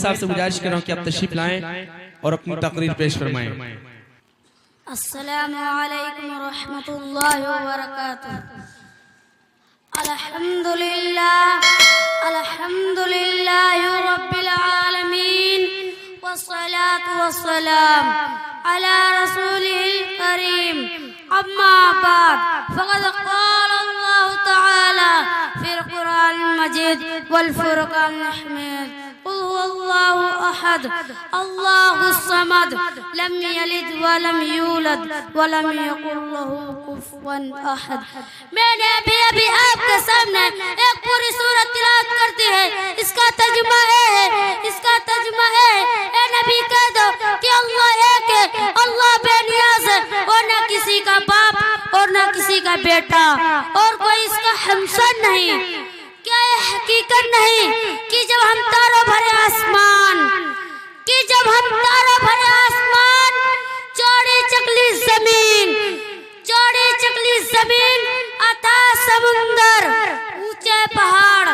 साहब से गुजारिश कर रहा हूँ कि आप तशरीफ लाएं और अपनी तकरीर पेश फरमाएं। अस्सलामु अलैकुम व रहमतुल्लाहि व बरकातुहू। अल्हम्दुलिल्लाहि रब्बिल आलमीन वस्सलातु वस्सलाम अला रसूलिल करीम। अम्मा बाद फ़क़द क़ाल अल्लाहु तआला फ़िल क़ुरआनिल मजीद वल फ़ुरक़ानिल हमीद। क़ुल हुवल्लाहु अहद अल्लाहुस समद लम यलिद व लम यूलद व लम यकुल लहू कुफ़ुवन अहद। मैंने अभी आपके सामने एक पूरी सूरत तिलावत कर दी है। इसका तर्जुमा है ए नबी कह दो कि अल्लाह एक है, अल्लाह बेनियाज़ है और न किसी का बाप और न किसी का बेटा और कोई इसका हमसर नहीं। क्या ये हकीकत नहीं कि जब हम तारों भरे आसमान चौड़ी चकली जमीन अथा समुंदर ऊंचे पहाड़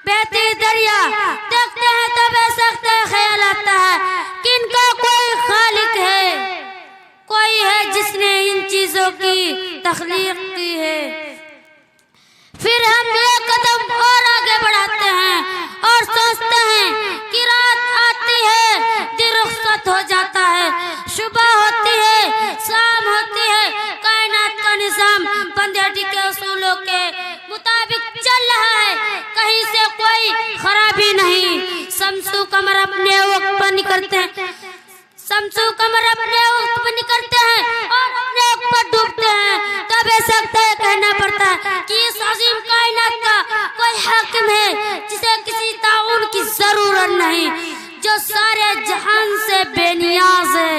बहती दरिया देखते हैं तो बेसख्त ख्याल आता है कि इनका कोई खालिक है, कोई है जिसने इन चीजों की तख्लीक की है। फिर हम एक कदम और आगे बढ़ाते हैं और सोचते हैं कि रात आती है, दिन रुखसत हो जाता है, सुबह होती है, शाम होती है, कायनात का निजाम बंदेटी के उसूलों के मुताबिक चल रहा है, कहीं से कोई खराबी नहीं। शम्सु कमर अपने वक्त पर निकलते हैं और अपने वक्त पर डूबते हैं। तब ऐसा कहना पड़ता है कि इस अजीम कायनात का कोई हाकिम है जिसे किसी ताउन की जरूरत नहीं, जो सारे जहान से बेनियाज है,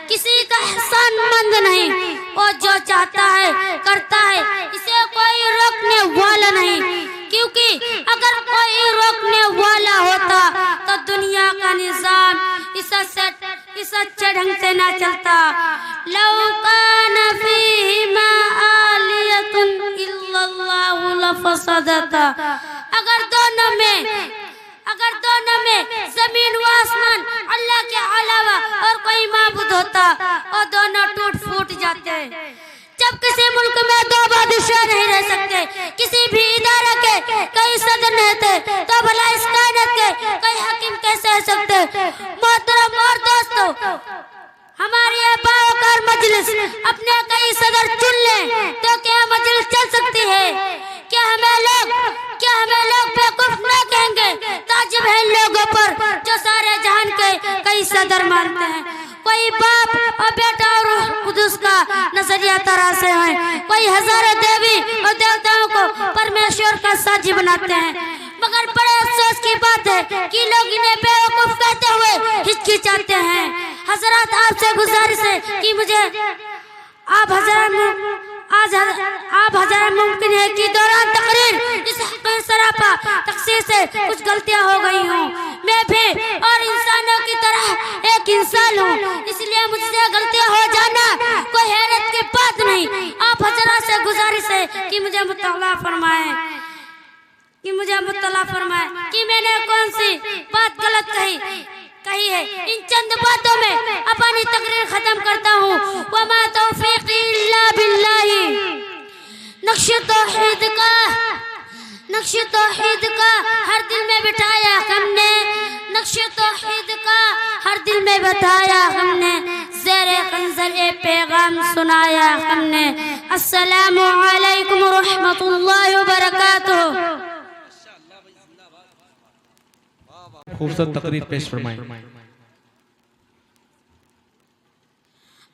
किसी का एहसानमंद नहीं, और जो चाहता है करता है, इसे कोई रोकने वाला नहीं। क्योंकि अगर कोई रोकने वाला होता तो दुनिया का निजाम इस अच्छे ढंग से ना चलता। लौ कान फीहिमा आलियतुन इल्लल्लाहु लफसदता। अगर दोनों में जमीन व आसमान अल्लाह के अलावा और कोई माबूद होता और दोनों टूट फूट जाते। जब किसी मुल्क में दो बादशाह नहीं रह सकते, किसी भी इदारा के कई सदर नहीं थे, तो भला इस कायनात के कई हाकिम कैसे रह सकते। मोहतरम और दोस्तों, हमारी बावकार मजलिस अपने कई सदर चुन लें तो क्या मजलिस चल सकती है? क्या हमें लोग बेवकूफ न कहेंगे ताजिब है लोगों पर जो सारे जहान के कई सदर मानते हैं। कोई बाप और बेटा और कुदस का नजरिया तराशे हैं, कोई हजारों देवी और देवताओं को परमेश्वर का साझी बनाते हैं। मगर बड़े अफसोस की बात है कि लोग इन्हें बेवकूफ कहते हुए हिचकिचाते हैं। हजरत आपसे गुजारिश है कि मुझे आप हज़ार मुमकिन है कि दौरान तकरीर इस सरापा तकसीर से कुछ गलतियां हो गई हों। मैं भी और इंसानों की तरह एक इंसान हूँ, इसलिए मुझसे गलतियां हो जाना कोई हैरत की बात नहीं। आप हज़रात से गुजारिश है कि मुझे मुत्तला फरमाएं कि मैंने कौन सी बात गलत कही है। इन चंद बातों में अपनी तकरीर खत्म करता हूँ। वमा तौफीक़ी इल्ला बिल्लाही। नक्श तौहीद का हर दिल में बिठाया हमने, नक्श तौहीद का हर दिल में बताया हमने, ज़ेरे खंजर ए पैगाम सुनाया हमने। अस्सलामु अलैकुम व रहमतुल्लाहि व बरकातुहू। खूबसूरत तकरीर पेश फरमाएं।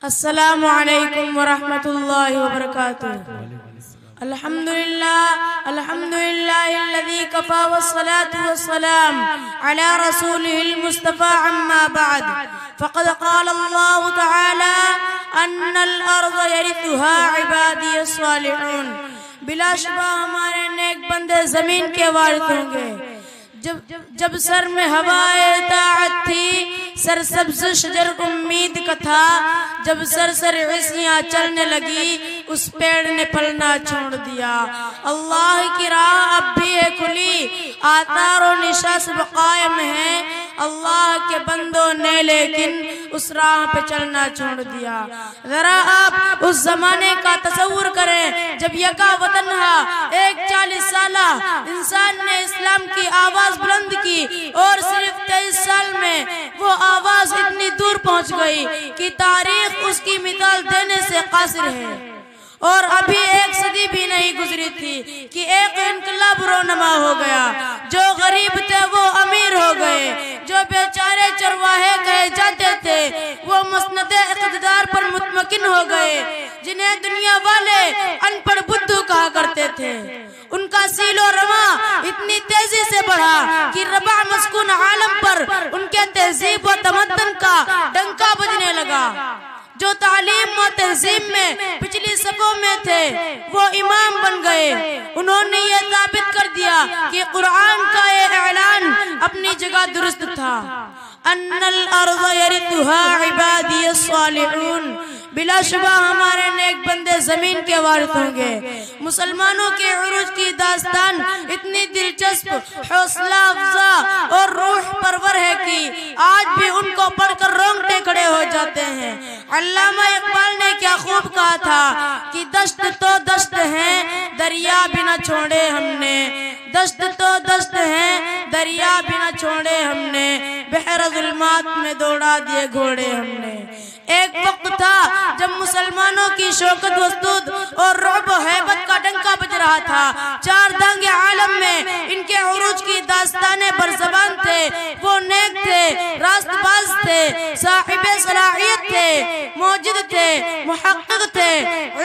अस्सलामु अलैकुम व रहमतुल्लाहि व बरकातुहू। अल्हम्दुलिल्लाहिल्लज़ी कफ़ा वस्सलातु वस्सलाम अला रसूलिहिल मुस्तफ़ा अम्मा बाद। फ़क़द क़ाल अल्लाहु तआला अन्नल अर्ज़ यरिथुहा इबादियस सालिहून। बिलाशुबा हमारे नेक बंदे जमीन के वारिस होंगे। जब सर में हवाए ताअत थी, सरसब्ज़ शजर उम्मीद का था, जब सर ऐसियाँ चलने लगी, उस पेड़ ने पलना छोड़ दिया। अल्लाह की राह अब भी है खुली, आतार और निशास कायम है, अल्लाह के बंदों ने लेकिन उस राह पे चलना छोड़ दिया। जरा आप उस जमाने का तस्वुर करें जब यका वतनहा एक 40 साला इंसान ने इस्लाम की आवाज बुलंद की और सिर्फ 23 साल में वो आवाज इतनी दूर पहुंच गई कि तारीख उसकी मिसाल देने से कासिर है। और अभी एक सदी भी नहीं गुजरी थी कि एक इनकलाब रोनमा हो गया। जो गरीब थे वो अमीर हो गए, जो बेचारे चरवाहे कहे जाते थे वो मसनदे इक़्तिदार पर मुतमकिन हो गए। जिन्हें दुनिया वाले अनपढ़ बुद्धू कहा करते थे, उनका सीलो रमा इतनी तेजी से बढ़ा कि रबा मस्कून आलम पर उनके तहजीब व तमद्दुन का डंका बजने लगा। जो तालीम व तहजीब में पिछली सफों में थे वो इमाम बन गए। उन्होंने ये साबित कर दिया कि कुरान का ये ऐलान अपनी जगह दुरुस्त था। अन्नल अर्ज़ यरिथुहा इबादियस सालिहून, बिलाशुबा हमारे नेक बंदे जमीन के वारिस होंगे। मुसलमानों के उरूज की दास्तान इतनी दिलचस्प, हौसला अफजा और रूह परवर है कि आज भी उनको पढ़कर रोंगटे खड़े हो जाते हैं। अल्लामा इकबाल ने क्या खूब कहा था कि दश्त तो दश्त है दरिया भी न छोड़े हमने, दश्त तो दश्त है दरिया भी न छोड़े हमने, बहर ज़ुल्मात में दौड़ा दिए घोड़े हमने। एक वक्त था जब मुसलमानों की शौकत वस्तूद और रुब हैबत का डंका बज रहा था। चार दांगे आलम में इनके उरूज की दास्ताने बरज़बान थे। वो नेक थे, रास्तबाज थे, साहिबे सलाहियत थे, मौजूद थे, मुहक्किक थे,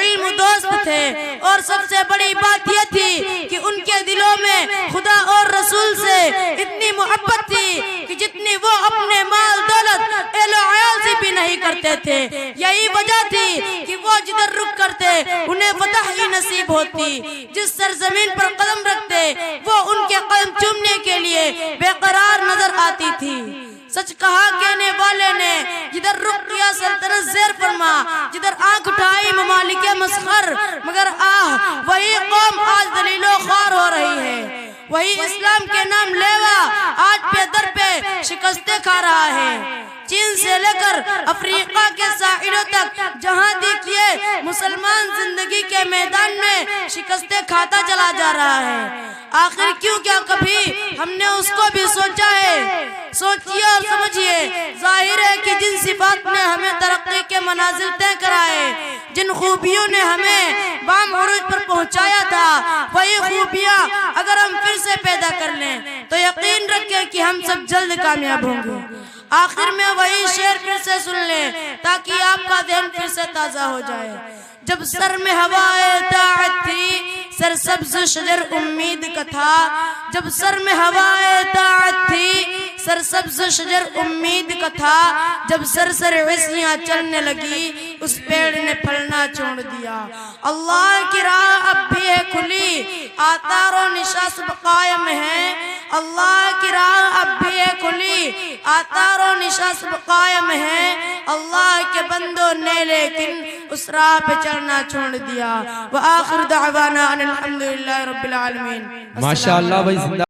इल्म दोस्त थे। और सबसे बड़ी बात यह थी कि उनके दिलों में खुदा और रसूल से इतनी मोहब्बत थी कि जितनी वो अपने माल दौलत एलो अयाल से भी नहीं करते थे। यही वजह थी कि वो जिधर रुख करते उन्हें फतह ही नसीब होती। जिस सरजमीन पर कदम रखते वो उनके कदम चूमने के लिए बेकरार नजर आती थी। सच कहा कहने वाले ने, जिधर रुख किया सल्तनत ज़ेर फरमा, जिधर आंख उठाई ममालिके मस्खर, मगर आह वही कौम आज दलीलो ख्वार हो रही है। वही इस्लाम के नाम लेवा आज पे दर पे शिकस्ते खा रहा है। चीन से लेकर अफ्रीका के साहिलों तक जहां देखिए मुसलमान जिंदगी के मैदान में शिकस्ते खाता चला जा रहा है। आखिर क्यों क्या कभी हमने उसको भी सोचा है? सोचिए और समझिए। जाहिर है कि जिन सिफात ने हमें तरक्की के मनाजिल तय कराए, जिन खूबियों ने हमें बाम उरूज पर पहुंचाया था, वही खूबियां अगर हम फिर से पैदा कर लें तो यकीन रखें कि हम सब जल्द कामयाब होंगे। आखिर में वही शेर फिर से सुन लें ताकि आपका ध्यान फिर से ताजा हो जाए। जब सर में हवाए ताअत थी सरसब्ज शजर उम्मीद का था, जब सर में हवाए ताअत थी सरसब्ज शजर उम्मीद का था, जब सरसर वैसियां चलने लगी उस पेड़ ने फलना छोड़ दिया। अल्लाह की राह अब भी है खुली, आतारों निशा सब कायम है। अल्लाह की राह अब भी है खुली, आतारों निशा सब कायम है। अल्लाह के बंदों ने लेकिन उस राह पे चलना छोड़ दिया। व आखिर दावाना अनिल हम्दुलिल्लाहि रब्बिल आलमीन। माशाअल्लाह भाई।